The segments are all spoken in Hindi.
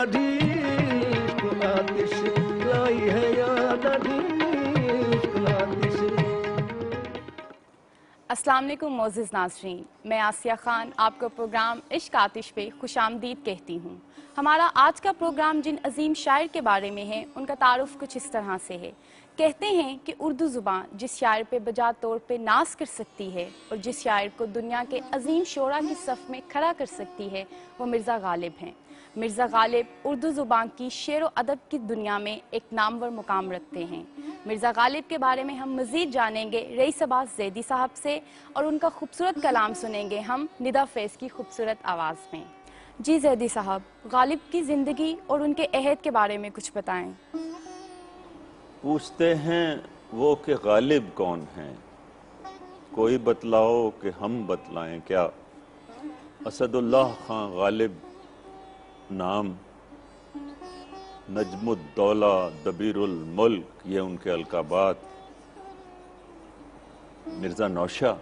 अस्सलाम वालेकुम मोअज़्ज़िज़ नाज़रीन, मैं आसिया खान आपको प्रोग्राम इश्क आतिश पे खुशामदीद कहती हूँ। हमारा आज का प्रोग्राम जिन अजीम शायर के बारे में है, उनका तारुफ कुछ इस तरह से है। कहते हैं कि उर्दू ज़ुबान जिस शायर पे बजा तौर पे नाज कर सकती है और जिस शायर को दुनिया के अजीम शोरा की सफ़ में खड़ा कर सकती है, वो मिर्ज़ा गालिब हैं। मिर्ज़ा गालिब उर्दू ज़ुबान की शेर व अदब की दुनिया में एक नामवर मुकाम रखते हैं। मिर्ज़ा गालिब के बारे में हम मज़ीद जानेंगे रईस अब्बास ज़ैदी साहब से और उनका खूबसूरत कलाम सुनेंगे हम निदा फैज़ की खूबसूरत आवाज़ में। जी ज़ैदी साहब, गालिब की ज़िंदगी और उनके अहद के बारे में कुछ बताएं। पूछते हैं वो कि गालिब कौन हैं, कोई बतलाओ कि हम बतलाएं क्या। असदुल्लाह खां गालिब नाम, नजमुद्दौला, दबीरुल मुल्क, ये उनके अलकाबात। मिर्ज़ा नौशा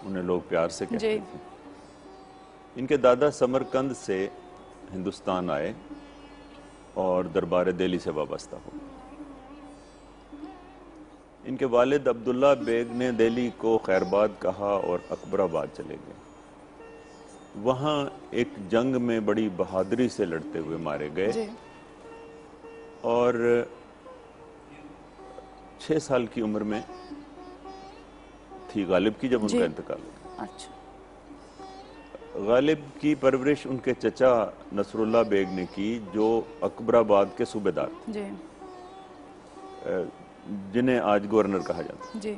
उन्हें लोग प्यार से कहते थे। इनके दादा समरकंद से हिंदुस्तान आए और दरबार दिल्ली से वाबस्ता हो। इनके वालिद अब्दुल्ला बेग ने दिल्ली को खैरबाद कहा और अकबराबाद चले गए। वहाँ एक जंग में बड़ी बहादुरी से लड़ते हुए मारे गए और 6 साल की उम्र में थी गालिब की जब उनका इंतकाल हो गया। अच्छा। गालिब की परवरिश उनके चचा नसरुल्लाह बेग ने की, जो अकबराबाद के सूबेदार थे, जिन्हें आज गवर्नर कहा जाता है।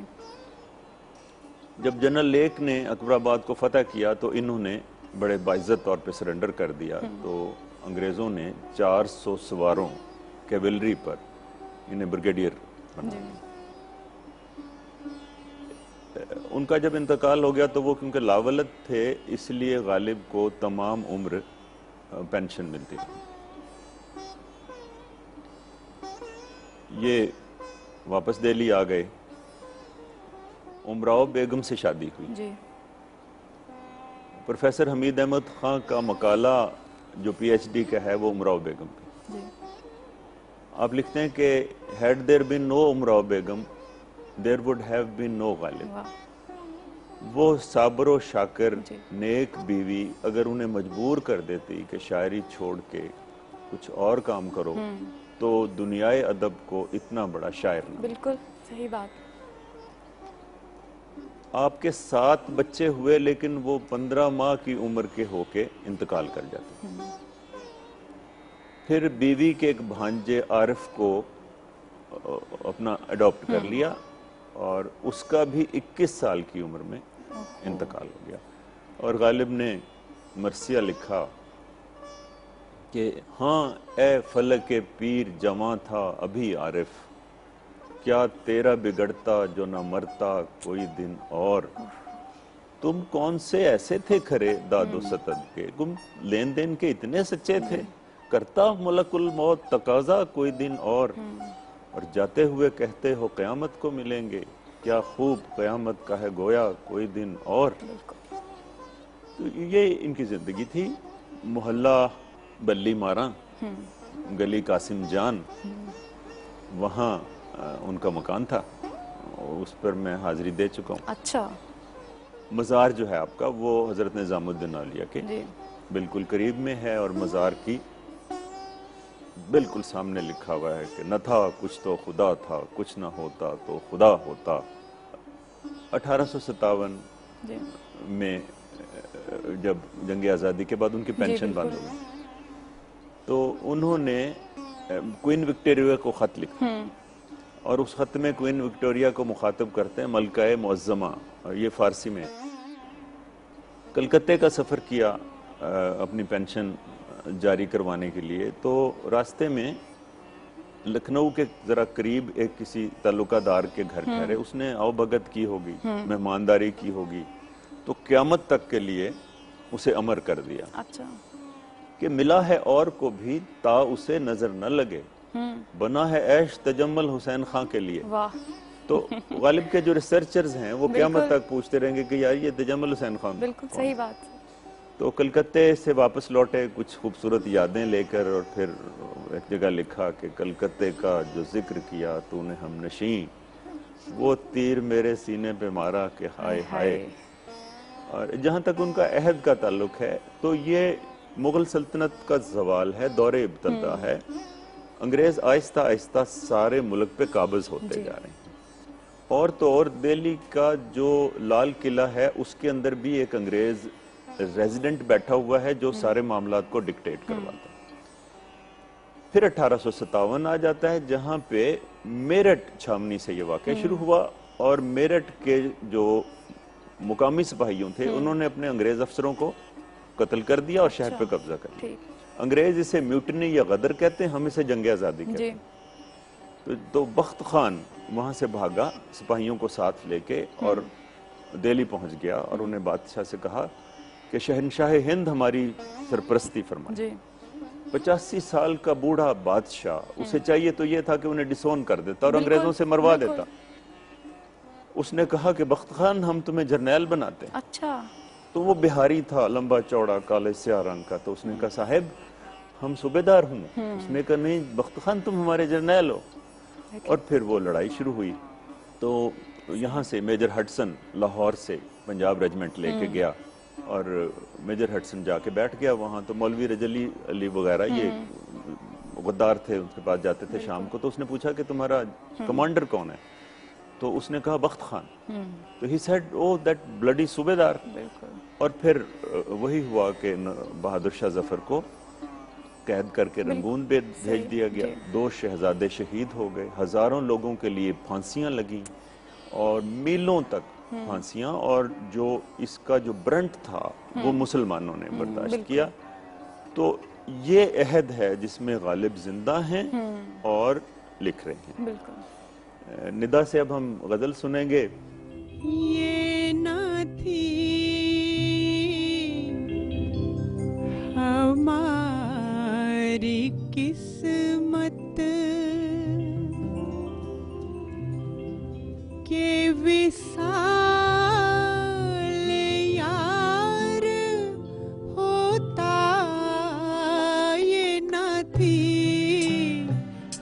जब जनरल लेक ने अकबराबाद को फतह किया तो इन्होंने बड़े बाइज्जत तौर पे सरेंडर कर दिया। तो अंग्रेज़ों ने 400 सवारों कैवलरी पर इन्हें ब्रिगेडियर बना। उनका जब इंतकाल हो गया तो वो क्योंकि लावलत थे, इसलिए गालिब को तमाम उम्र पेंशन मिलती थी। ये वापस दिल्ली आ गए। उमराव बेगम से शादी हुई। प्रोफेसर हमीद अहमद खां का मकाला जो पीएचडी का है वो उमराव बेगम पे। आप लिखते हैं कि had there been no Umrao Begum there would have been no Ghalib. वो साबर व शाकर नेक बीवी अगर उन्हें मजबूर कर देती कि शायरी छोड़ के कुछ और काम करो, तो दुनियाए अदब को इतना बड़ा शायर ना। बिल्कुल सही बात। आपके 7 बच्चे हुए, लेकिन वो 15 माह की उम्र के होके इंतकाल कर जाते। फिर बीवी के एक भांजे आरिफ को अपना अडॉप्ट कर लिया और उसका भी 21 साल की उम्र में इंतकाल हो गया। और गालिब ने मरसिया लिखा कि हाँ ए फलक के पीर जवां था अभी आरिफ, क्या तेरा बिगड़ता जो न मरता कोई दिन और। तुम कौन से ऐसे थे खरे दादो सतद के, तुम लेन देन के इतने सच्चे थे, करता मलकुल मौत तकाजा कोई दिन और जाते हुए कहते हो क़यामत को मिलेंगे, क्या खूब क़यामत का है गोया कोई दिन और। तो ये इनकी जिंदगी थी। मोहल्ला बल्ली मारा, गली कासिम जान, वहाँ उनका मकान था, उस पर मैं हाजिरी दे चुका हूँ। अच्छा। मज़ार जो है आपका वो हज़रत निज़ामुद्दीन औलिया के बिल्कुल करीब में है और मज़ार की बिल्कुल सामने लिखा हुआ है कि न था कुछ तो खुदा था, कुछ न होता तो खुदा होता। 1857 में जब जंग आज़ादी के बाद उनकी पेंशन बंद हो गई, तो उन्होंने क्वीन विक्टोरिया को ख़त लिखा और उस ख़त में क्वीन विक्टोरिया को मुखातब करते हैं मलकाए मुअज़्ज़मा, ये फ़ारसी में। कलकत्ते का सफ़र किया अपनी पेंशन जारी करवाने के लिए, तो रास्ते में लखनऊ के ज़रा करीब एक किसी ताल्लुकादार के घर ठहरे। उसने आवभगत की होगी, मेहमानदारी की होगी, तो क़यामत तक के लिए उसे अमर कर दिया। अच्छा। कि मिला है और को भी ता उसे नजर न लगे, बना है ऐश तजम्मल हुसैन खां के लिए। वाह। तो गालिब के जो रिसर्चर्स हैं वो क़यामत तक पूछते रहेंगे कि यार ये तजम्मल हुसैन खान। बिल्कुल सही बात। तो कलकत्ते से वापस लौटे कुछ खूबसूरत यादें लेकर, और फिर एक जगह लिखा कि कलकत्ते का जो जिक्र किया तूने हमनशी, वो तीर मेरे सीने पे मारा कि हाय हाय। और जहाँ तक उनका अहद का ताल्लुक है तो ये मुग़ल सल्तनत का ज़वाल है, दौरे इब्तदा है। अंग्रेज़ आहिस्ता आहिस्ता सारे मुल्क पे काबिज़ होते जा रहे हैं। और तो और दिल्ली का जो लाल किला है उसके अंदर भी एक अंग्रेज़ रेजिडेंट बैठा हुआ है जो सारे मामलात को डिक्टेट करवाता है। फिर 1857 आ जाता है जहाँ पे मेरठ छावनी से ये वाक़या शुरू हुआ, और मेरठ के जो मुकामी सिपाहियों थे उन्होंने अपने अंग्रेज अफसरों को कत्ल कर दिया और शहर पे कब्जा कर लिया। अंग्रेज इसे म्यूटनी या गदर कहते हैं, हम इसे जंग आज़ादी कहते हैं। तो बख्त खान वहां से भागा सिपाहियों को साथ लेके और दिल्ली पहुंच गया और उन्हें बादशाह से कहा कि शहनशाह हिंद हमारी सरपरस्ती फरमाए। 85 साल का बूढ़ा बादशाह, उसे चाहिए तो ये था कि उन्हें डिसोन कर देता और अंग्रेजों से मरवा देता। उसने कहा कि बख्त खान हम तुम्हें जर्नैल बनाते हैं। अच्छा। तो वो बिहारी था, लंबा चौड़ा, काले स्याह रंग का। तो उसने कहा साहब हम सूबेदार हूँ। उसने कहा नहीं बख्त खान तुम हमारे जर्नैल हो। और फिर वो लड़ाई शुरू हुई। तो यहाँ से मेजर हडसन लाहौर से पंजाब रेजिमेंट लेके गया और मेजर हडसन जाके बैठ गया वहाँ। तो मौलवी रजली अली वगैरह ये गद्दार थे, उनके पास जाते थे शाम को। तो उसने पूछा कि तुम्हारा कमांडर कौन है? तो उसने कहा बख्त खान। तो he said oh that bloody subedar. और फिर वही हुआ कि बहादुर शाह जफर को कैद करके रंगून पे भेज दिया गया। 2 शहजादे शहीद हो गए, हजारों लोगों के लिए फांसियां लगी और मीलों तक फांसियां। और जो इसका जो ब्रंट था वो मुसलमानों ने बर्दाश्त किया। तो ये अहद है जिसमें गालिब जिंदा हैं और लिख रहे हैं। निदा से अब हम गजल सुनेंगे। ये ना थी हमारी किस्मत के विसाल यार होता, ये ना थी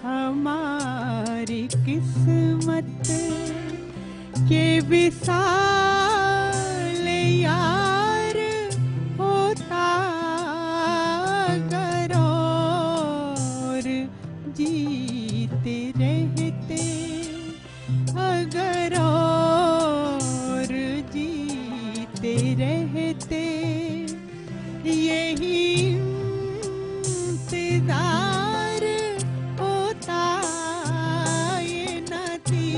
हमारी किस्मत के विसाल यार होता, अगर और जीते रहते, अगर और जीते रहते, यही इंतजार होता, ये न थी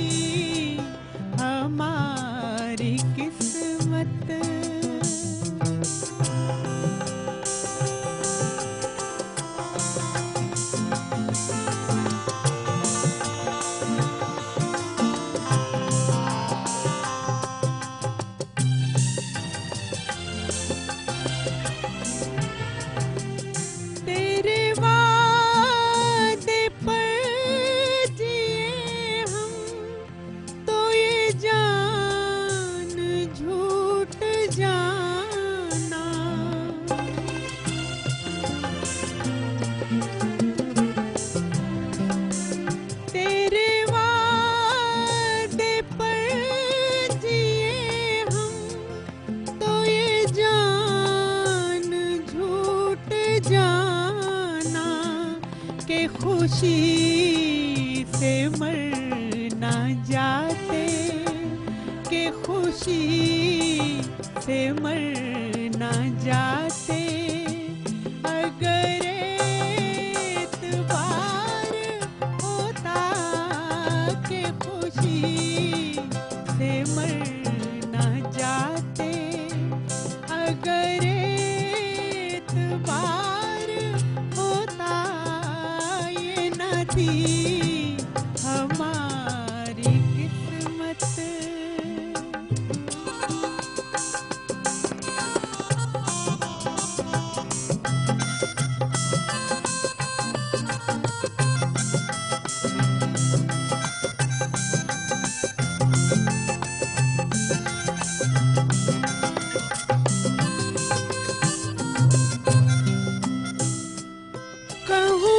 हमारी किस्मत। तेरे वादे पर जिए हम, तो ये जान झूठ जाना। तेरे वादे पर जिए हम, तो ये जान झूठ जाना, के खुशी से मर ना जाते, के खुशी से मर ना जाते, अगर एतबार होता, के खुशी से मर ना जाते, अगर एतबार होता, ये न थी हमारी किस्मत।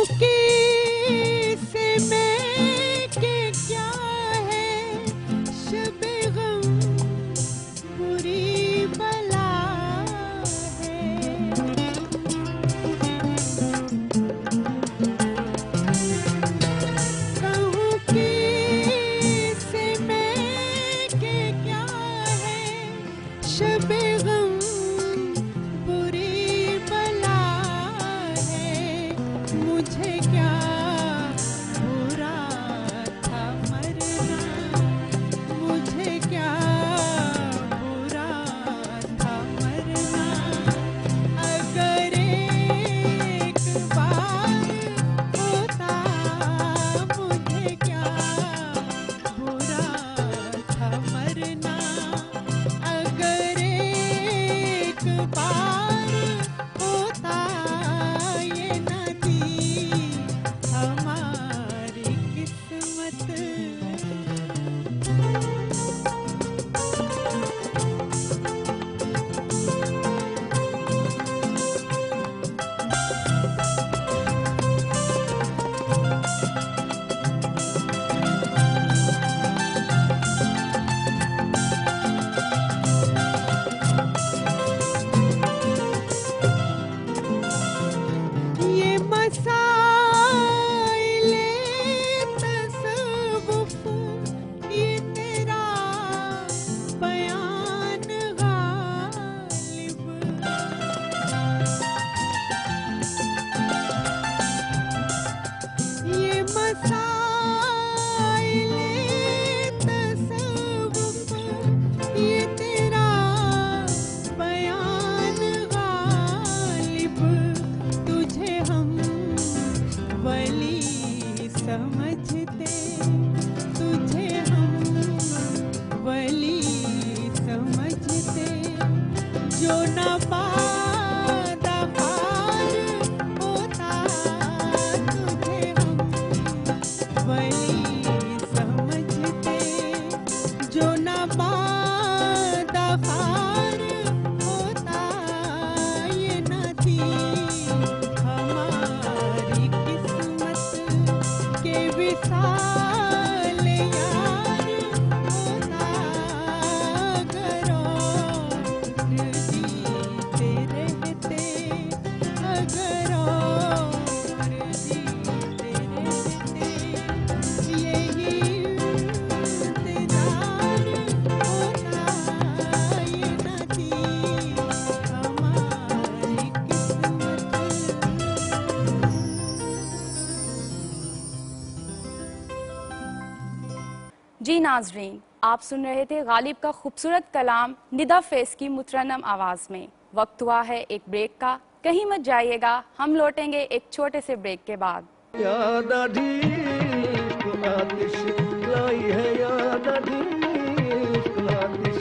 कि से मैं के क्या है शबे गम बुरी बला है। कहूँ कि से मैं के क्या है शबे गम बुरी बला है। मुझे क्या बुरा था मरना, मुझे क्या बुरा था मरना। अगर एक बार होता मुझे क्या बुरा था मरना। अगर एक बार होता ये न थी हमारी किस्मत। ये मसाइले तसव्वुफ ये तेरा बयान गालिब। ये मसाइले तसव्वुफ ये तेरा बयान गालिब। तुझे हम वली समझते, तुझे हम वली समझते। जो न बादाबार होता तुझे हम वली समझते। जो न बादाबार होता ये न थी हमारी किस्मत। के विसाल यार होता अगर और जीते रहते, अगर और जीते रहते। यही इंतजार होता ये न थी हमारी किस्मत। जी नाजरीन, आप सुन रहे थे गालिब का खूबसूरत कलाम निदा फैज़ की मुतरन्नम आवाज़ में। वक्त हुआ है एक ब्रेक का, कहीं मत जाइएगा, हम लौटेंगे एक छोटे से ब्रेक के बाद। याद अधीक आतिश लाई है, याद अधीक आतिश,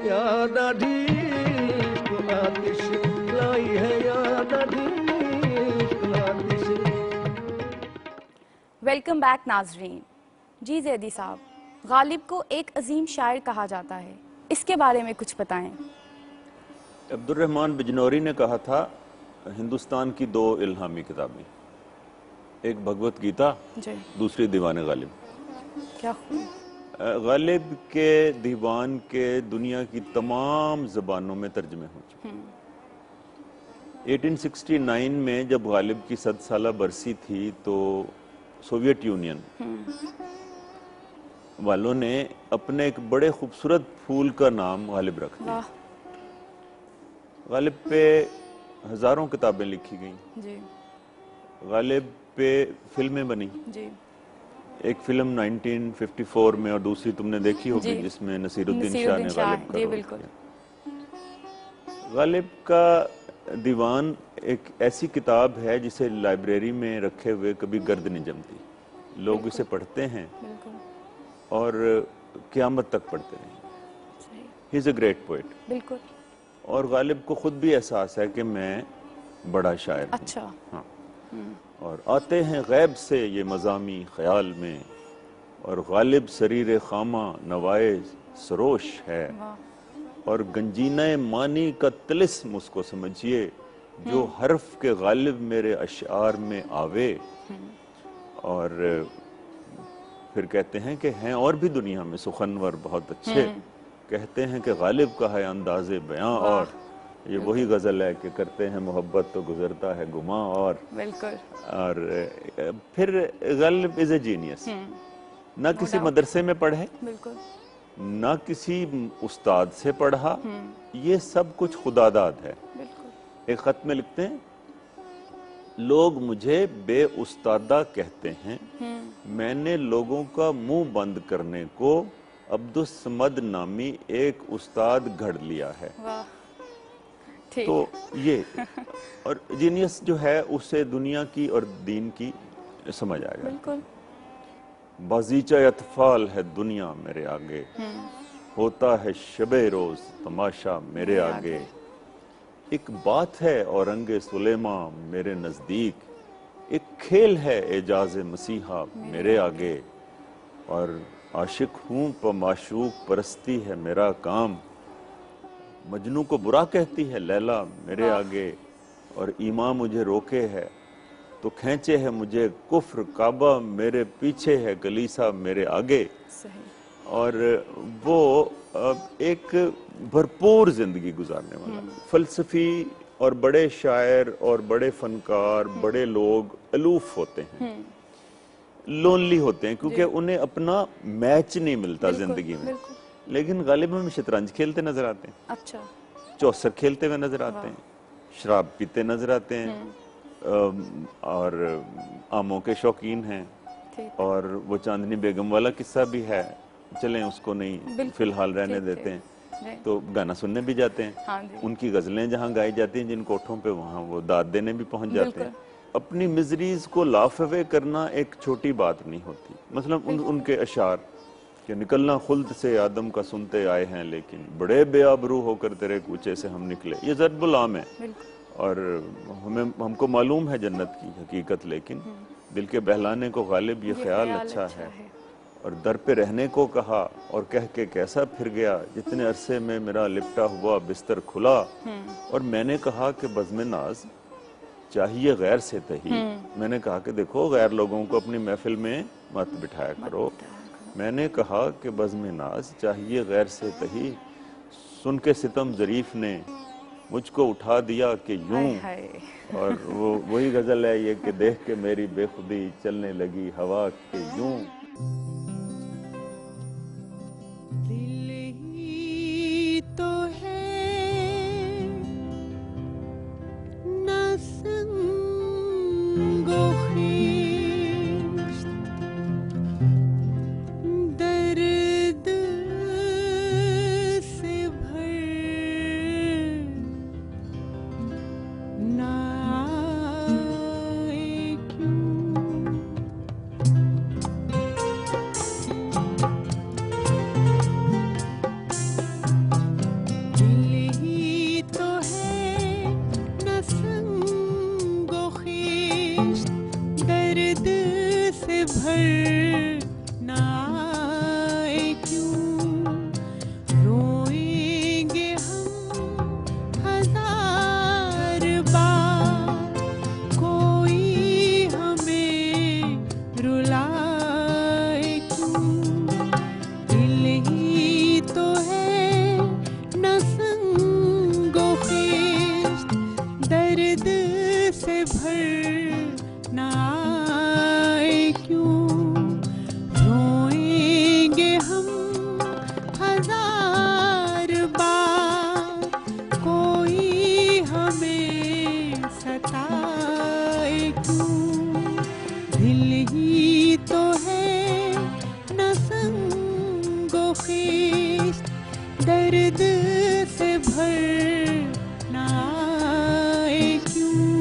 याद अधीक आतिश लाई है, याद अधीक आतिश। वेलकम बैक नाजरीन। जी जैदी साहब, गालिब को एक अजीम शायर कहा जाता है, इसके बारे में कुछ बताएं। अब्दुर्रहमान बिजनौरी ने कहा था हिंदुस्तान की दो इल्हामी किताबें, एक भगवत गीता, जी दूसरी दीवान गालिब। क्या गालिब के दीवान के दुनिया की तमाम ज़बानों में तर्जमे हो चुके। 1869 में जब गालिब की 100 साला बरसी थी तो सोवियत यूनियन वालों ने अपने एक बड़े खूबसूरत फूल का नाम गालिब रख दिया। वाह गालिब पे हजारों किताबें लिखी गईं, जी गालिब पे फिल्में बनी। जी एक फिल्म 1954 में और दूसरी तुमने देखी होगी जी। जिसमें नसीरुद्दीन शाह नसीरुद्दीन ने शाह, गालिब का जी रोल बिल्कुल। किया। गालिब का दीवान एक ऐसी किताब है जिसे लाइब्रेरी में रखे हुए कभी गर्द नहीं जमती। लोग इसे पढ़ते हैं बिल्कुल और क़यामत तक पढ़ते रहेंगे। सही, he is a great poet. बिल्कुल और गालिब को खुद भी एहसास है कि मैं बड़ा शायर हूँ। अच्छा हाँ। और आते हैं गैब से ये मज़ामी ख्याल में, और गालिब सरीर खामा नवाए सरोश है, वाह और गंजीना मानी का तिलिस्म उसको समझिए, जो हर्फ के गालिब मेरे अशआर में आवे। और फिर कहते हैं कि हैं और भी दुनिया में सुखनवर बहुत अच्छे, कहते हैं कि गालिब का है अंदाज़े बयां। और ये वही गज़ल है कि करते हैं मोहब्बत तो गुजरता है गुमा। और बिल्कुल। फिर गालिब इज़ ए जीनियस, ना किसी मदरसे में पढ़े, बिल्कुल। ना किसी उस्ताद से पढ़ा, ये सब कुछ खुदादाद है। बिल्कुल। एक खत में लिखते हैं, लोग मुझे बेउस्तादा कहते हैं, मैंने लोगों का मुंह बंद करने को अब्दुस समद नामी एक उस्ताद घड़ लिया है। वाह, ठीक। तो ये और जीनियस जो है उसे दुनिया की और दीन की समझ आएगा। बिल्कुल। बाजीचा अतफाल है दुनिया मेरे आगे, होता है शबे रोज तमाशा मेरे आगे। एक बात है औरंगे सुलेमा मेरे नजदीक, एक खेल है एजाज मसीहा मेरे आगे। और आशिक हूँ प माशूक परस्ती है मेरा काम, मजनू को बुरा कहती है लैला मेरे आगे। और ईमान मुझे रोके है तो खींचे है मुझे कुफ्र, काबा मेरे पीछे है कलीसा मेरे आगे। सही। और वो एक भरपूर जिंदगी गुजारने वाला फलसफी, और बड़े शायर और बड़े फनकार, बड़े लोग अलूफ होते हैं, लोनली होते हैं, क्योंकि उन्हें अपना मैच नहीं मिलता जिंदगी में। लेकिन गालिब में शतरंज खेलते नजर आते हैं, अच्छा, चौसर खेलते हुए नजर आते हैं, शराब पीते नजर आते हैं, और आमों के शौकीन हैं। और वो चांदनी बेगम वाला किस्सा भी है, चलें उसको नहीं फिलहाल रहने देते हैं, तो गाना सुनने भी जाते हैं। हाँ जी। उनकी गजलें जहाँ गाई जाती हैं जिन कोठों पे, वहाँ वो दाद देने भी पहुंच जाते हैं। अपनी मिजरीज को लाफ अवे करना एक छोटी बात नहीं होती। मतलब उनके अशार कि निकलना खुल्द से आदम का सुनते आए हैं, लेकिन बड़े बेआबरू होकर तेरे कूचे से हम निकले, ये ज़रबुल आम है। और हमको मालूम है जन्नत की हकीकत, लेकिन दिल के बहलाने को गालिब ये ख्याल अच्छा है। और दर पे रहने को कहा और कह के कैसा फिर गया, जितने अरसे में मेरा लिपटा हुआ बिस्तर खुला। और मैंने कहा कि बज़्म नाज चाहिए गैर से तही, मैंने कहा कि देखो गैर लोगों को अपनी महफिल में मत बिठाया करो। मैंने कहा कि बज़्म नाज चाहिए गैर से तही, सुन के सितम ज़रीफ ने मुझको उठा दिया कि यूं। और वो वही गजल है ये कि देख के मेरी बेखुदी चलने लगी हवा के यूं। दिल ही तो है न संगो खीश्त, दर्द से भर ना आए क्यों। दिल ही तो है न संगो खीश्त, दर्द से भर ना आए क्यों। रोएंगे हम हजार बार, कोई हमें रुलाए क्यों। दिल ही तो है न संगो खीश्त, दर्द से भर ना आए क्यों। रोएंगे हम हजार बार, कोई हमें सताए क्यों। दिल ही तो है न संगो खीश्त, दर्द से भर ना आए क्यों।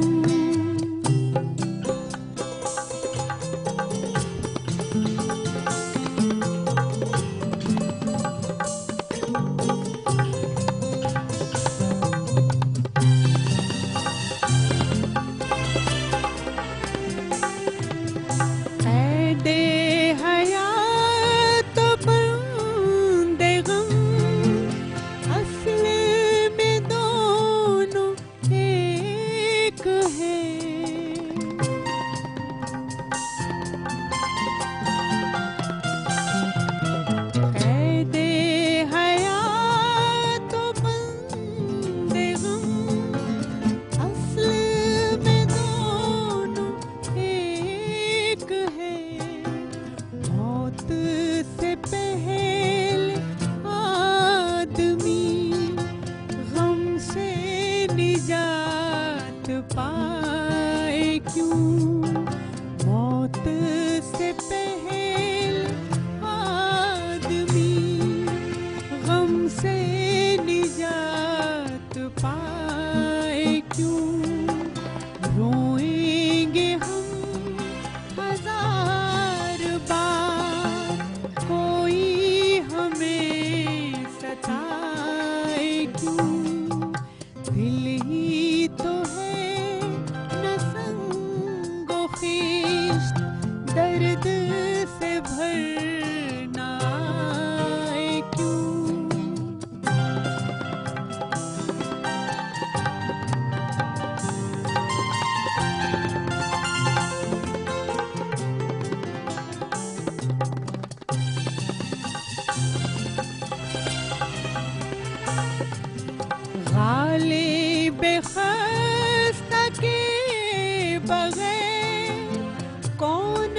बगैर कौन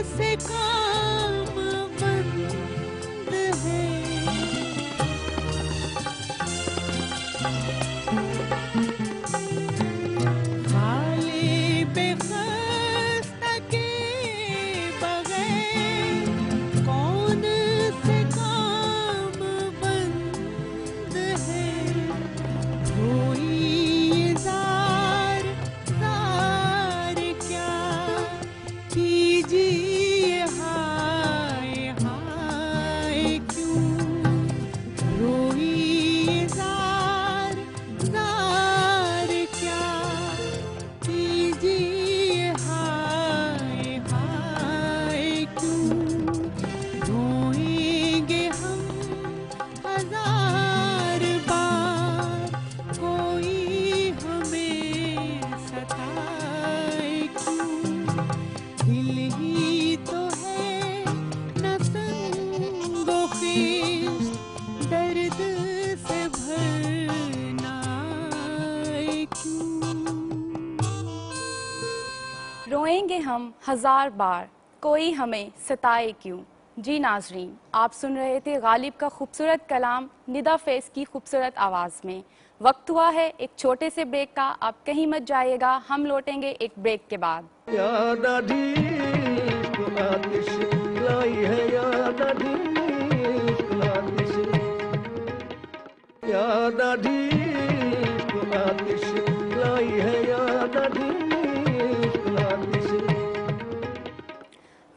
से काम बंद है। गालिब ख़स्ता के बगैर कौन से काम बंद है। कोई ज़ार ज़ार क्या कीजिए, हाय हाय क्यों रोइए। ज़ार ज़ार क्या कीजिए, हाय हाय क्यों रोएंगे हम हजार बार। कोई हमें सताए क्यों, दिल ही तो है न संगोखेज, दर्द से भरना क्यों। रोएंगे हम हजार बार, कोई हमें सताए क्यों। जी नाजरीन, आप सुन रहे थे गालिब का खूबसूरत कलाम निदा फैज़ की खूबसूरत आवाज़ में। वक्त हुआ है एक छोटे से ब्रेक का, आप कहीं मत जाइएगा, हम लौटेंगे एक ब्रेक के बाद। याद आधी को आतिश लाई है, याद आधी को आतिश, याद आधी को आतिश लाई है, याद आधी को आतिश।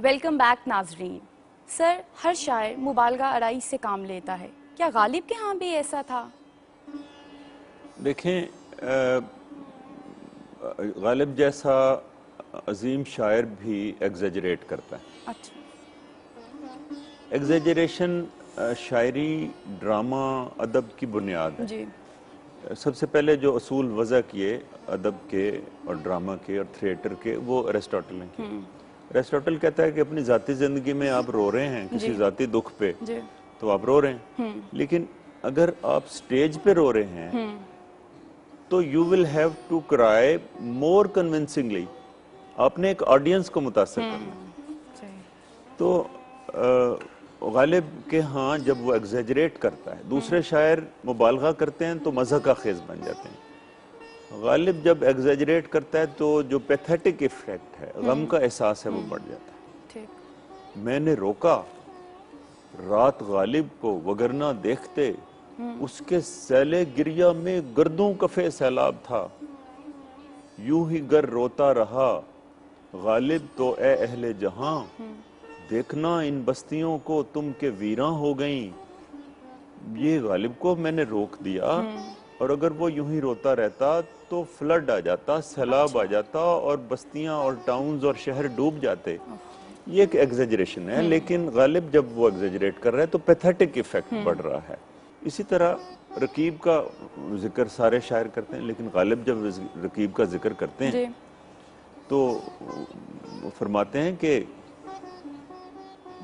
वेलकम बैक नाजरीन। सर, हर शायर मुबालगा आराई से काम लेता है, क्या गालिब के यहाँ भी ऐसा था? देखें, गालिब जैसा अजीम शायर भी एग्जेजरेट करता है। अच्छा। एग्जेजरेशन शायरी, ड्रामा, अदब की बुनियाद है। जी। सबसे पहले जो असूल वज़ा किए अदब के और ड्रामा के और थिएटर के, वो अरिस्टोटल ने किए। अरिस्टोटल कहता है कि अपनी ज़ाती ज़िंदगी में आप रो रहे हैं किसी ज़ाती दुख पे, जी। तो आप रो रहे हैं, लेकिन अगर आप स्टेज पे रो रहे हैं तो you will have to cry more convincingly. आपने एक ऑडियंस को मुतासर करना है। सही। तो गालिब के हाँ जब वो एग्जेजरेट करता है, दूसरे शायर मुबालगा करते हैं तो मज़ा का खेज बन जाते हैं। गालिब जब एग्जेजरेट करता है तो जो पैथेटिक इफेक्ट है, गम का एहसास है, वो बढ़ जाता है। ठीक। मैंने रोका रात गालिब को, वगरना देखते उसके सैले गिरिया में गर्दों कफे सैलाब था। यूं ही गर रोता रहा गालिब तो ए अहले जहां, देखना इन बस्तियों को तुम के वीरां हो गईं। ये गालिब को मैंने रोक दिया, और अगर वो यूं ही रोता रहता तो फ्लड आ जाता, सैलाब आ जाता और बस्तियां और टाउन्स और शहर डूब जाते। ये एक एग्जेजरेशन है, लेकिन गालिब जब वो एग्जेजरेट कर रहा है तो पैथेटिक इफेक्ट बढ़ रहा है। इसी तरह रकीब का जिक्र सारे शायर करते हैं, लेकिन गालिब जब रकीब का जिक्र करते हैं जी। तो वो फरमाते हैं कि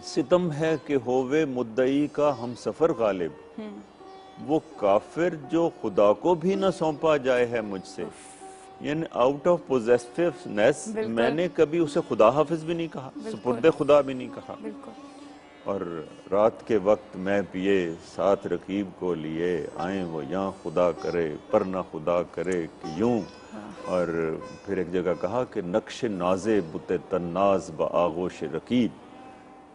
सितम है कि होवे मुद्दई का हम सफर गालिब, वो काफिर जो खुदा को भी न सौंपा जाए है मुझसे। यानी आउट ऑफ पोजेसिवनेस मैंने कभी उसे खुदा हाफिज भी नहीं कहा, सुपुर्दे खुदा भी नहीं कहा। और रात के वक्त मैं पिए साथ रकीब को लिए, आए वो यहाँ खुदा करे पर ना खुदा करे कि यूं। और फिर एक जगह कहा कि नक्श नाजे बुते तन्नाज ब आगोश रकीब,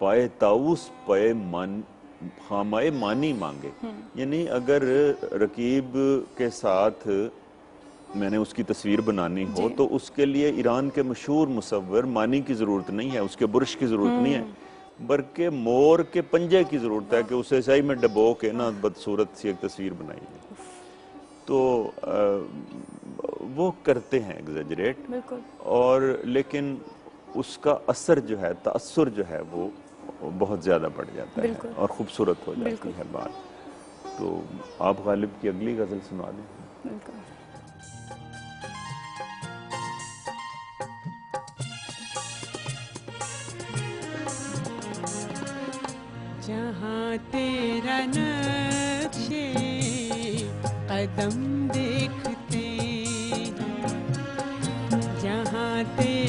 पाए ताउस पाए मान खामाए मानी मांगे। यानी अगर रकीब के साथ मैंने उसकी तस्वीर बनानी हो तो उसके लिए ईरान के मशहूर मुसव्विर मानी की ज़रूरत नहीं है, उसके बुरश की ज़रूरत नहीं है, बल्कि मोर के पंजे की ज़रूरत है कि उसे सही में डबो के ना बदसूरत सी एक तस्वीर बनाई है। तो वो करते हैं एग्जेजरेट, और लेकिन उसका असर जो है, तासुर जो है, वो बहुत ज़्यादा बढ़ जाता है और ख़ूबसूरत हो जाती है बात। तो आप गालिब की अगली गज़ल सुना दें। जहाँ तेरा नक्शे कदम देखते हैं, जहाँ तेरा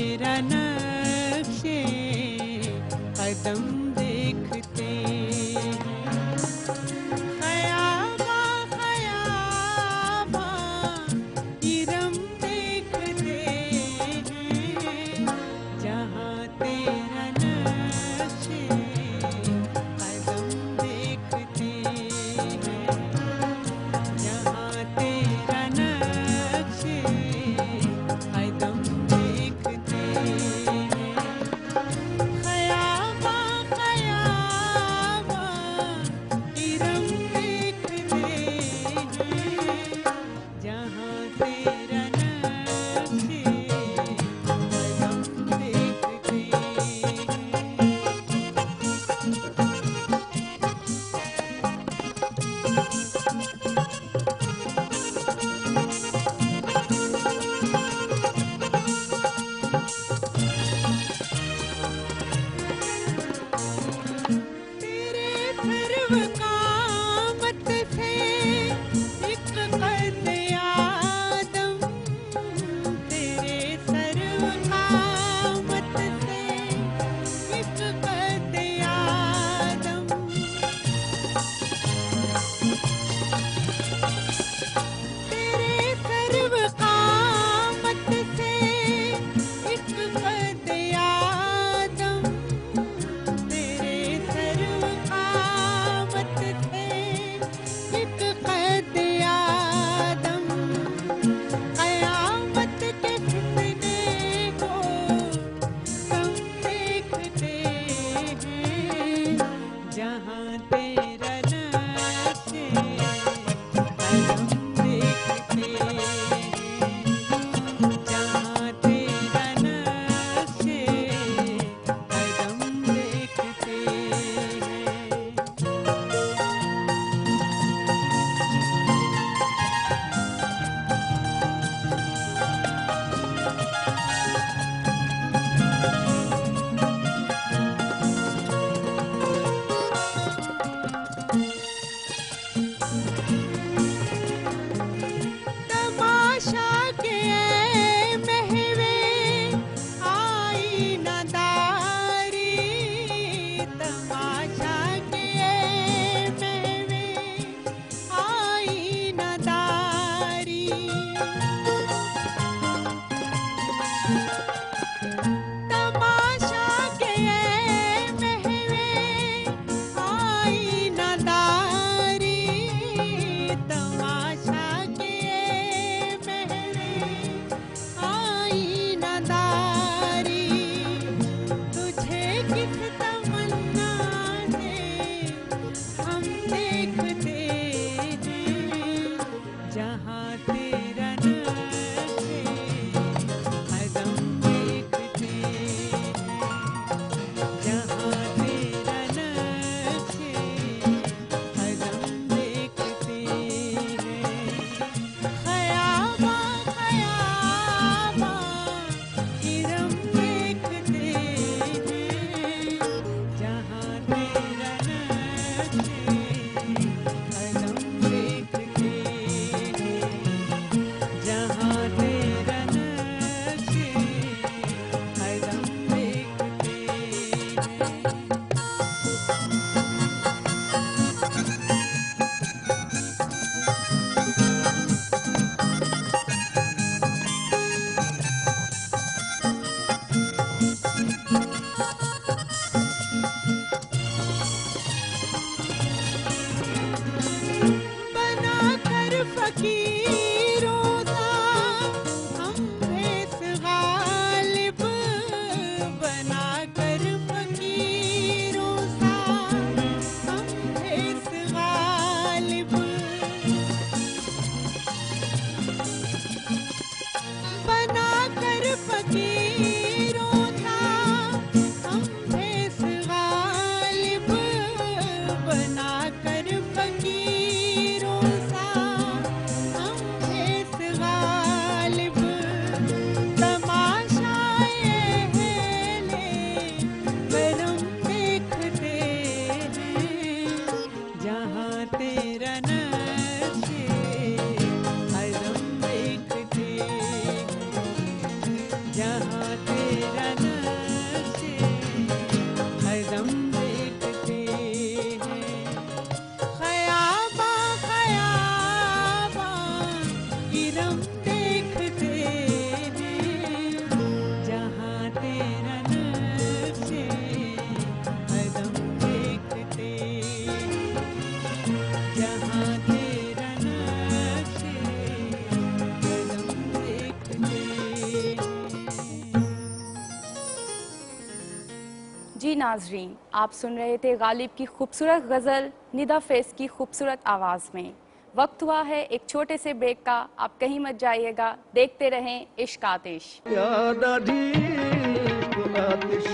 जी नाजरीन, आप सुन रहे थे गालिब की खूबसूरत गज़ल निदा फैज़ की खूबसूरत आवाज़ में। वक्त हुआ है एक छोटे से ब्रेक का, आप कहीं मत जाइएगा, देखते रहें इश्क आतिश। याद आधी इश्क आतिश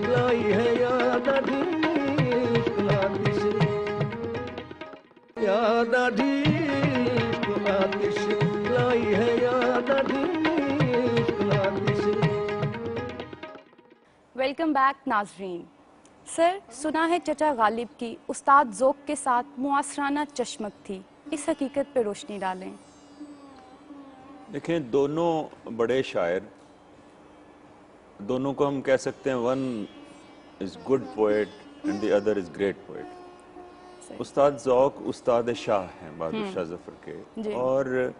लाई है, याद आधी इश्क आतिश, याद आधी इश्क आतिश लाई है, याद आधी इश्क आतिश। वेलकम बैक नाजरीन। सर, सुना है चचा गालिब की उस्ताद ज़ोक के साथ मुआसराना चश्मक थी, इस हकीकत पे रोशनी डालें। देखें, दोनों बड़े शायर, दोनों को हम कह सकते हैं one is good poet and the other is great poet. उस्ताद ज़ौक उस्ताद शाह हैं बहादुर शाह जफर के, और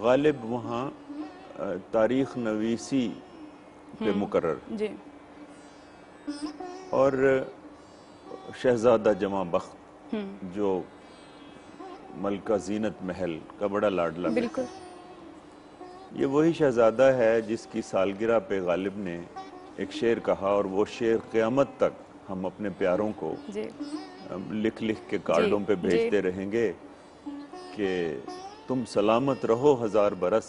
गालिब वहाँ तारीख नवीसी पे मुकर्रर, जी, और शहजादा जमा बख्त जो मलका जीनत महल का बड़ा लाडला, बिल्कुल ये वही शहजादा है जिसकी सालगिरह पे गालिब ने एक शेर कहा, और वो शेर क़यामत तक हम अपने प्यारों को जी लिख लिख के कार्डों पे भेजते रहेंगे कि तुम सलामत रहो 1000 बरस,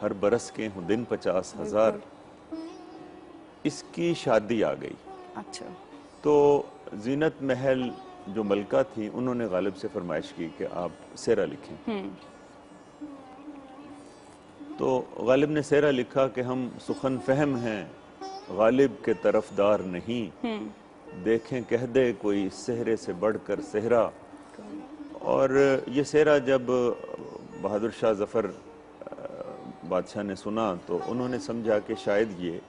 हर बरस के हों दिन 50,000। इसकी शादी आ गई। अच्छा, तो जीनत महल जो मलका थी, उन्होंने गालिब से फरमाइश की कि आप सेरा लिखें। तो गालिब ने सेरा लिखा कि हम सुखन फहम हैं, गालिब के तरफदार नहीं, देखें कह दे कोई सेहरे से बढ़कर सेहरा। और ये सेरा जब बहादुर शाह जफर बादशाह ने सुना तो उन्होंने समझा कि शायद ये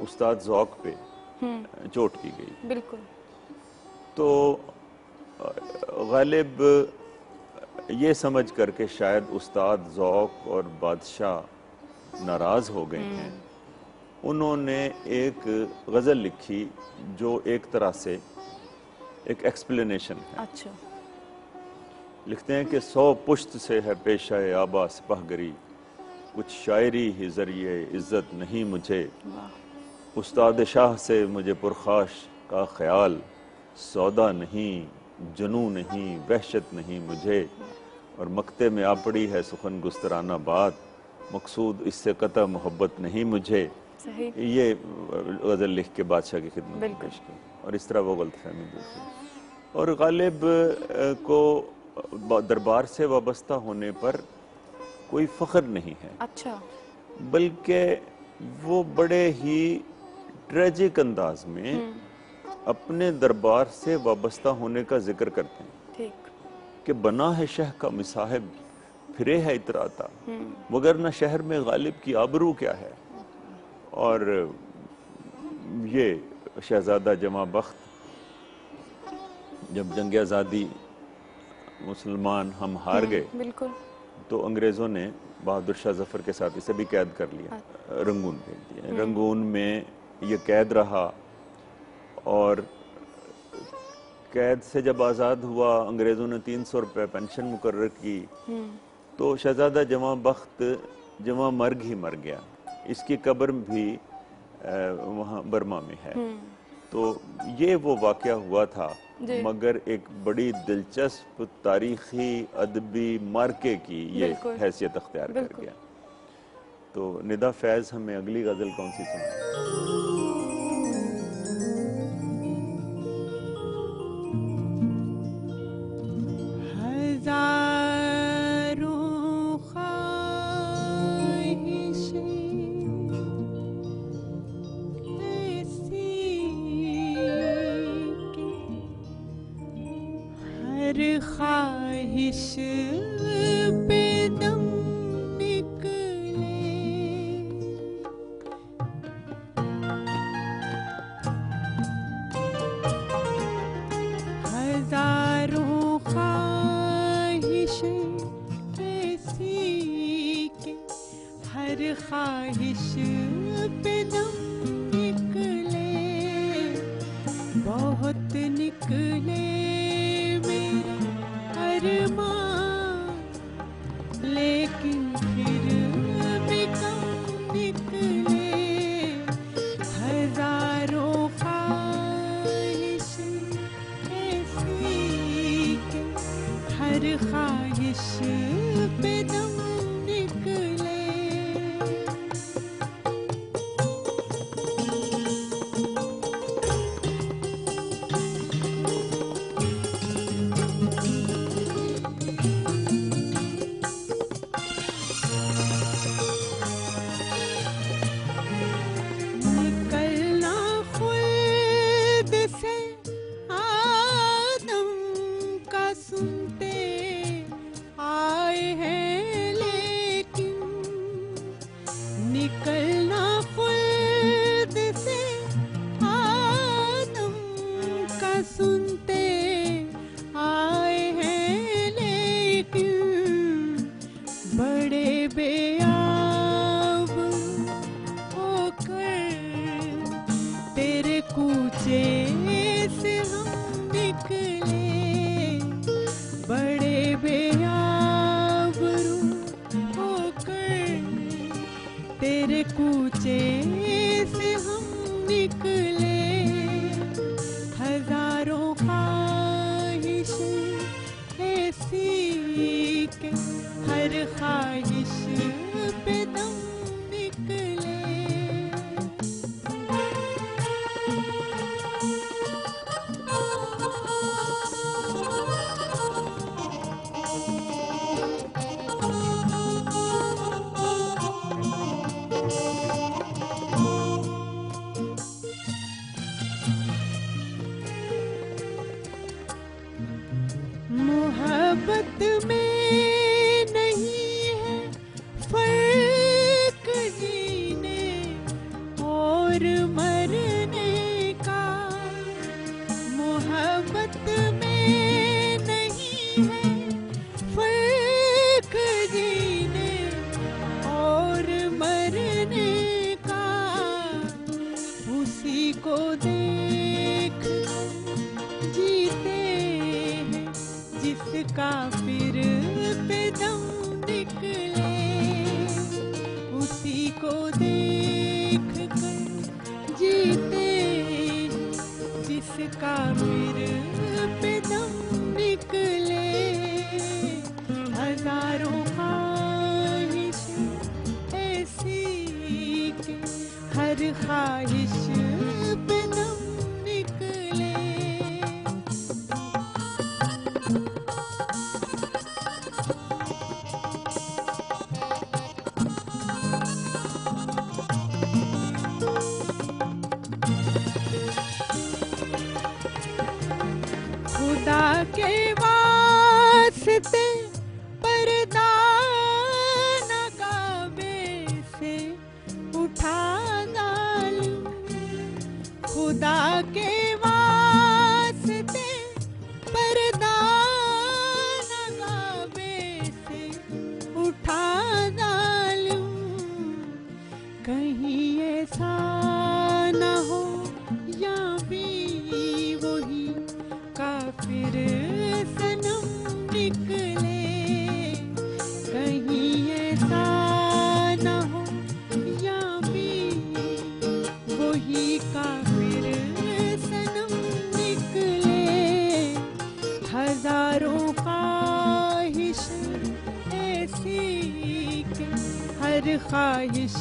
उस्ताद ज़ौक पे चोट की गई। बिल्कुल। तो गालिब ये समझ कर के शायद उस्ताद ज़ौक और बादशाह नाराज़ हो गए हैं, उन्होंने एक गज़ल लिखी जो एक तरह से एक एक्सप्लेनेशन है। अच्छा, लिखते हैं कि 100 पुश्त से है पेशा आबा सिपाहगरी, कुछ शायरी ही ज़रिए इज़्ज़त नहीं मुझे, उस्ताद शाह से मुझे पुरखाश का ख्याल, सौदा नहीं जुनू नहीं वहशत नहीं मुझे, और मक्ते में आ पड़ी है सुखन गुस्तराना बात, मकसूद इससे कतई मोहब्बत नहीं मुझे। सही। ये गज़ल लिख के बादशाह की खिदमत में पेश की, और इस तरह वो गलतफहमी दूर हुई। और गालिब को दरबार से वाबस्ता होने पर कोई फ़ख्र नहीं है। अच्छा, बल्कि वो बड़े ही ट्रेजिक अंदाज में अपने दरबार से वाबस्ता होने का जिक्र करते हैं। ठीक। कि बना है शह का मिसाहिब फिरे है इतराता, मगर न शहर में गालिब की आबरू क्या है। और ये शहजादा जमा बख्त जब जंग आज़ादी मुसलमान हम हार गए, बिल्कुल, तो अंग्रेज़ों ने बहादुर शाह जफर के साथ इसे भी कैद कर लिया, रंगून भेज दिया। रंगून में ये कैद रहा, और कैद से जब आज़ाद हुआ अंग्रेज़ों ने 300 रुपये पेंशन मुकर्रर की, तो शहजादा जमा बख्त जमा मर्ग ही मर गया। इसकी कब्र भी वहाँ बर्मा में है। तो ये वो वाक़या हुआ था, मगर एक बड़ी दिलचस्प तारीख़ी अदबी मार्के की ये हैसियत अख्तियार कर गया। तो निदा फैज़ हमें अगली गज़ल कौन सी सुनाए? ख्वाहिश पे दम निकले, हजारों ख्वाहिश ऐसी के हर ख्वाहिश पे दम निकले, बहुत निकले अरमान निकले, हजारों ख्वाहिशें ऐसी के हर ख्वाहिश पे दम निकले। मोहब्बत में नहीं है फर्क जीने और मरने का, मोहब्बत में नहीं है फर्क जीने और मरने का, उसी को देख जीते हैं जिसका फिर पे दम निकले, उसी को देख कर जीते हैं जिसका फिर पे दम निकले। हजारों ख्वाहिश ऐसी के हर ख्वाहिश पे दम निकले। खुदा के वास्ते पर्दा न काबे से उठा डालूं, खुदा के वास्ते पर्दा न काबे से उठा डालूं, कहीं ऐसा न हो या भी वही काफिर सनम निकले, कहीं ऐसा न हो या भी वही काफिर सनम निकले। हजारों ख्वाहिश ऐसी के हर ख्वाहिश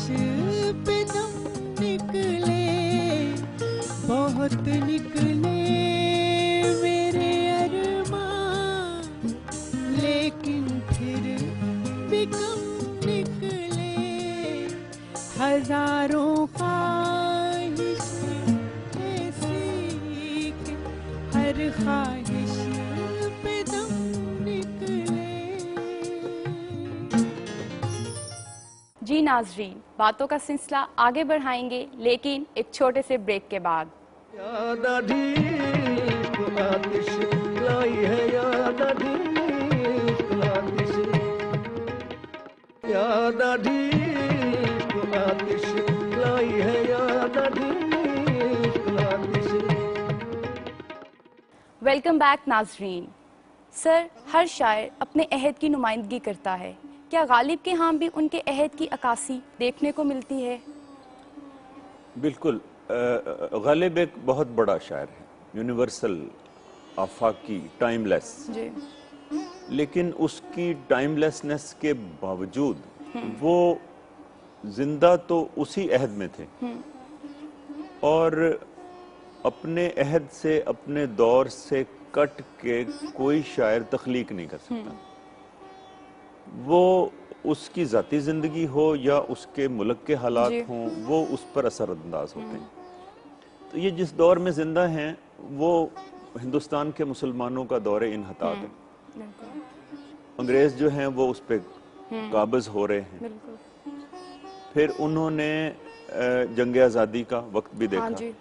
पे दम निकले, बहुत निकले मेरे अरमान, लेकिन फिर भी कम निकले। हजारों ख्वाहिश ऐसी के हर ख्वाहिश पे दम निकले। जी नाजरीन, बातों का सिलसिला आगे बढ़ाएंगे लेकिन एक छोटे से ब्रेक के बाद। याद अधीक आतिश लाई है, याद अधीक आतिश, याद अधीक आतिश लाई है, याद अधीक आतिश। वेलकम बैक नाजरीन। सर, हर शायर अपने अहद की नुमाइंदगी करता है, क्या गालिब के यहाँ भी उनके अहद की अक्कासी देखने को मिलती है? बिल्कुल। गालिब एक बहुत बड़ा शायर है, यूनिवर्सल, आफाकी, टाइमलेस, जी। लेकिन उसकी टाइमलेसनेस के बावजूद वो जिंदा तो उसी अहद में थे और अपने अहद से, अपने दौर से कट के कोई शायर तख्लीक नहीं कर सकता। वो उसकी जाती जिंदगी हो या उसके मुल्क के हालात हों, वो उस पर असरअंदाज होते हैं। तो ये जिस दौर में जिंदा हैं वो हिंदुस्तान के मुसलमानों का दौर इन्हतात है। अंग्रेज जो हैं वो उस पर काबिज हो रहे हैं। फिर उन्होंने जंग आज़ादी का वक्त भी देखा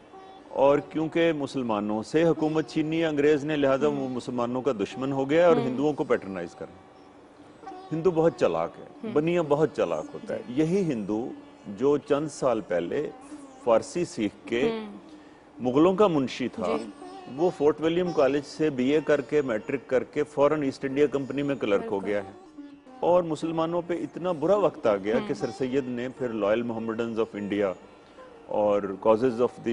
और क्योंकि मुसलमानों से हुकूमत छीनी है अंग्रेज ने, लिहाजा वो मुसलमानों का दुश्मन हो गया और हिंदुओं को पैटर्नाइज कर। हिंदू बहुत चालाक है, बनिया बहुत चालाक होता है। यही हिंदू जो चंद साल पहले फारसी सीख के मुगलों का मुंशी था, वो फोर्ट विलियम कॉलेज से बीए करके, मैट्रिक करके फौरन ईस्ट इंडिया कंपनी में क्लर्क हो गया है। और मुसलमानों पे इतना बुरा वक्त आ गया कि सर सैयद ने फिर लॉयल मोहम्मडन्स ऑफ इंडिया और causes of the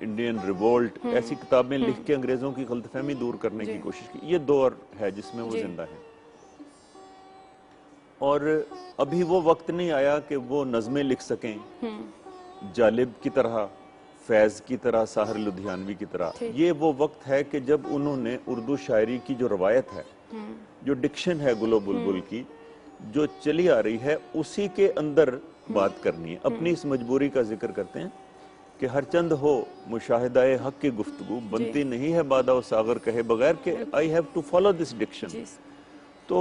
Indian revolt, ऐसी किताबें लिख के अंग्रेजों की गलतफहमी दूर करने की कोशिश की। ये दौर है जिसमें वो जिंदा है। और अभी वो वक्त नहीं आया कि वो नज़में लिख सकें जालिब की तरह, फैज की तरह, साहिर लुधियानवी की तरह। ये वो वक्त है कि जब उन्होंने उर्दू शायरी की जो रवायत है, जो डिक्शन है गुलो बुलबुल की, जो चली आ रही है, उसी के अंदर बात करनी है। अपनी इस मजबूरी का जिक्र करते हैं कि हर चंद हो मुशाहिदाए हक की गुफ्तगू, बनती नहीं है बादा व सागर कहे बगैर के I have to follow this diction. तो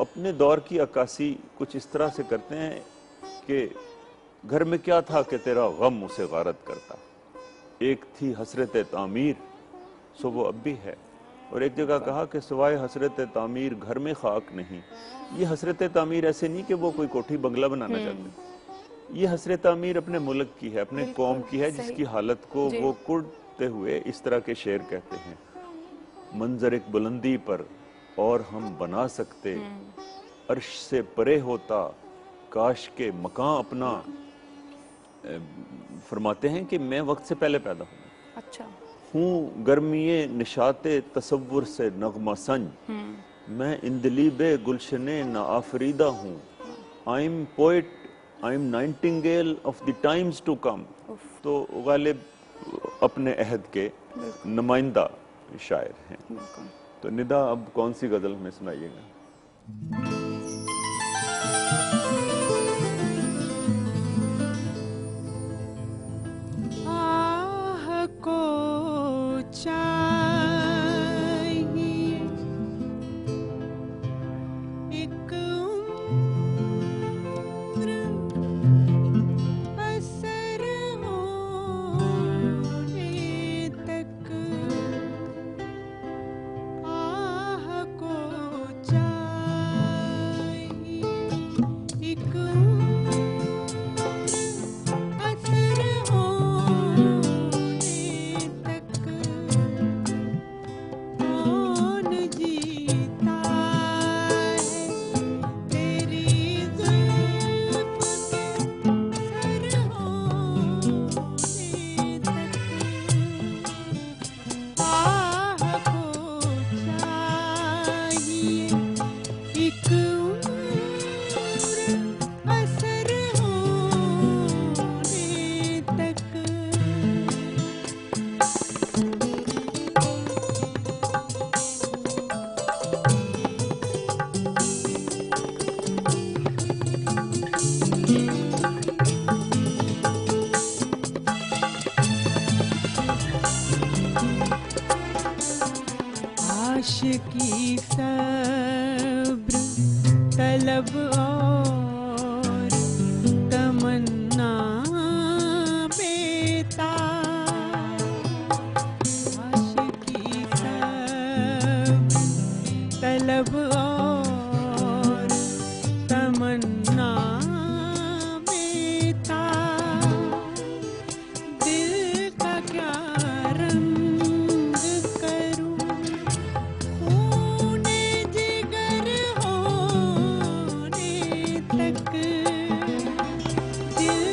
अपने दौर की अक्कासी कुछ इस तरह से करते हैं कि घर में क्या था कि तेरा गम उसे गारत करता, एक थी हसरत तामीर सो वो अब भी है। और एक जगह कहा कि सिवाय हसरत तामीर घर में खाक नहीं। ये हसरत तामीर ऐसे नहीं कि वो कोई कोठी बंगला बनाना चाहते, ये हसरत तामीर अपने मुल्क की है, अपने कौम की है, जिसकी हालत को वो कुड़ते हुए इस तरह के शेर कहते हैं। मंजर एक बुलंदी पर और हम बना सकते, अर्श से परे होता काश के मकान अपना। फरमाते हैं कि मैं वक्त से पहले पैदा हूँ, अच्छा हूँ गर्मीए निशाते तसव्वुर से नगमा संज, मैं इंदलीबे गुलशने ना आफरीदा हूँ, I am poet, I am nightingale of the times to come. तो गालिब अपने अहद के नुमाइंदा शायर हैं। तो निदा अब कौन सी गजल हमें सुनाइएगा? आह को चाहिए एक उम्र असर होने तक, आह को चाहिए एक असर होने तक, कौन जीता है तेरी जुल्फ के सर होने तक, आह को चाहिए एक उम्र असर होने तक। आशिकी सब्र तलब और तमन्ना बेताब, आशिकी सब्र तलब और तमन्ना बेताब, दिल का क्या रंग करूं खूने जिगर होने तक, दिल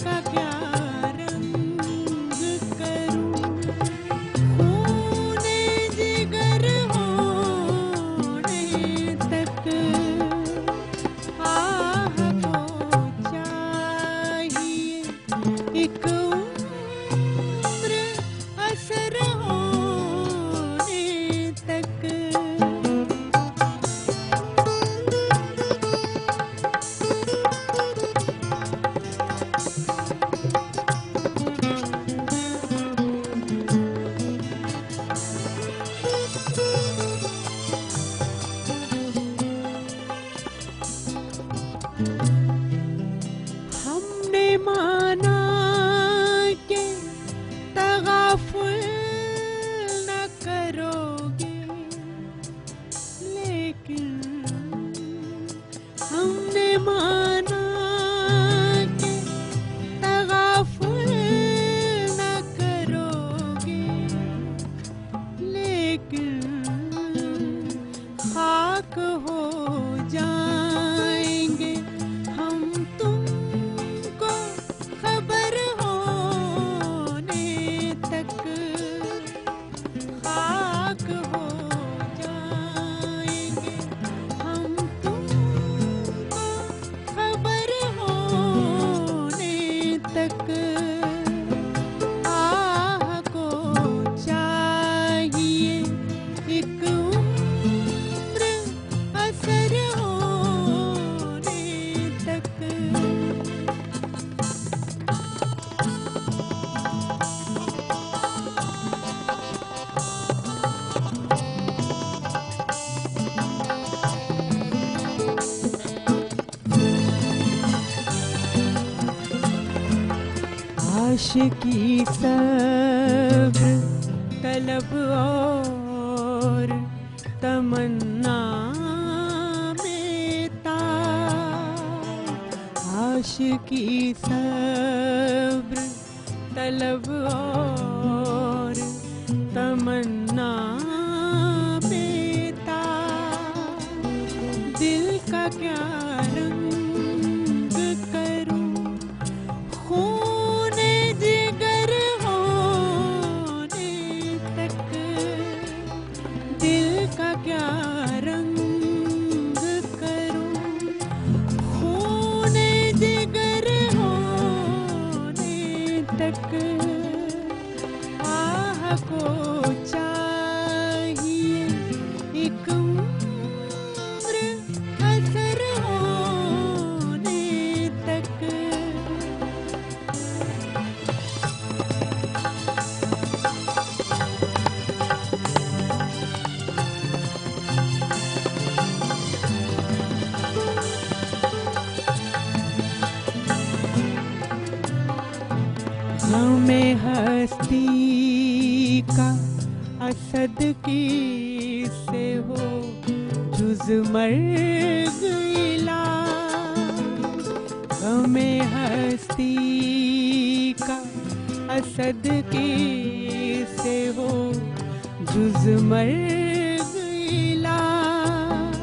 का क्या रंग करूं खूने जिगर होने तक, आह को चाहिए एक उम्र असर होने तक। हमने माना कि तगाफुल न करोगे, लेकिन हमने माना कि तगाफुल न करोगे, लेकिन खाक हो जाएंगे हम तुमको खबर हो आशिकी सब्र तलब और तमन्ना में ताब। आशिकी सब्र तलब और तमन्ना में ताब। दिल का क्या रंग करूं, खूने जिगर होने तक। दिल का क्या रंग करूं, खूने जिगर होने तक। आह को चाहिए एक उम्र असर होने तक। हमें हस्ती का असद की से हो जुज मर्ग इलाज। हमें हस्ती का असद की से हो जुज मर्ग इलाज।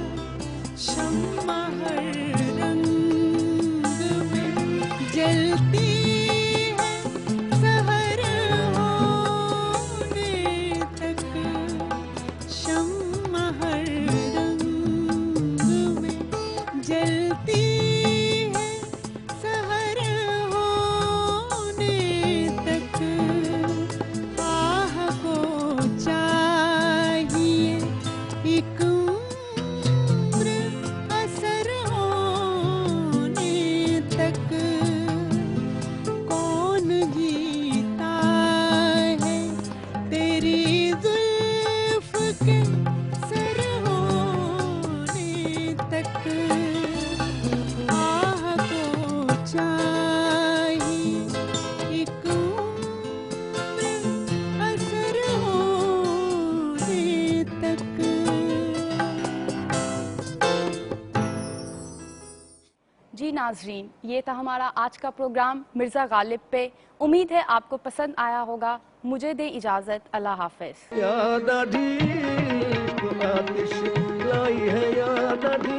शम्मा हर रंग में जलती है सहर होने तक। शम्मा हर रंग में जलती है सहर होने तक। आह को चाहिए एक उम्र असर होने तक। कौन जीता है तेरी जुल्फ के सर होने तक। आह को चाहिए एक उम्र असर होने तक। जी नाजरीन, ये था हमारा आज का प्रोग्राम मिर्ज़ा गालिब पे। उम्मीद है आपको पसंद आया होगा। मुझे दे इजाज़त, अल्लाह हाफ़िज़। याद आधी तो आतिश लाई है, याद आधी